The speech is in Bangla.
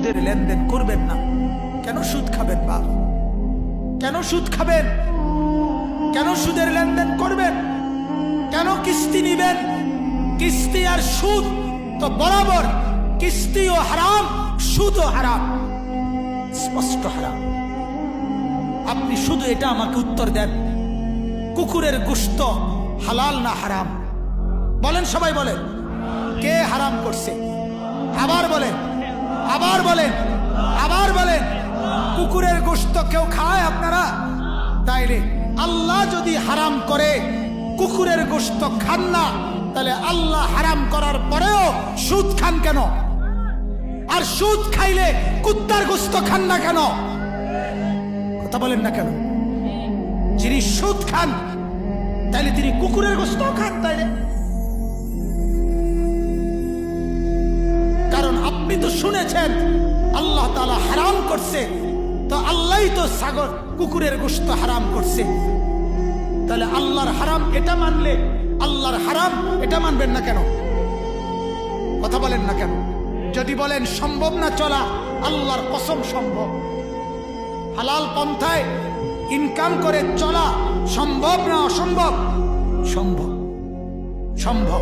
সুদের লেনদেন করবেন না। কেন সুদ খাবেন বাপ? কেন সুদ খাবেন? কেন সুদের লেনদেন করবেন? কেন কিস্তি নিবেন? কিস্তি আর সুদ তো বরাবর, কিস্তিও হারাম, সুদও হারাম, স্পষ্ট হারাম। আপনি শুধু এটা আমাকে উত্তর দেন, কুকুরের গোশত হালাল না হারাম? বলেন, সবাই বলেন, কে হারাম করছে? আবার বলেন, আবার বলেন, আবার বলেন। কুকুরের গোশত কেউ খায় আপনারা? তাইলে আল্লাহ যদি হারাম করে কুকুরের গোশত খান না, তাহলে আল্লাহ হারাম করার পরেও সুদ খান কেন? আর সুদ খাইলে কুত্তার গোশত খান না কেন? কথা বলেন না কেন? যিনি সুদ খান তাইলে তিনি কুকুরের গোশত খান, তাইলে? কারণ আপনি তো শুনেছেন আল্লাহ তাআলা হারাম করছে, তো আল্লাহই তো কুকুরের গোশত হারাম করছে। তাহলে আল্লাহর হারাম এটা মানলে আল্লাহর হারাম এটা মানবেন না কেন? কথা বলেন না কেন? যদি বলেন সম্ভব না চলা, আল্লাহর কসম সম্ভব। হালাল পন্থায় ইনকাম করে চলা সম্ভব না অসম্ভব? সম্ভব, সম্ভব।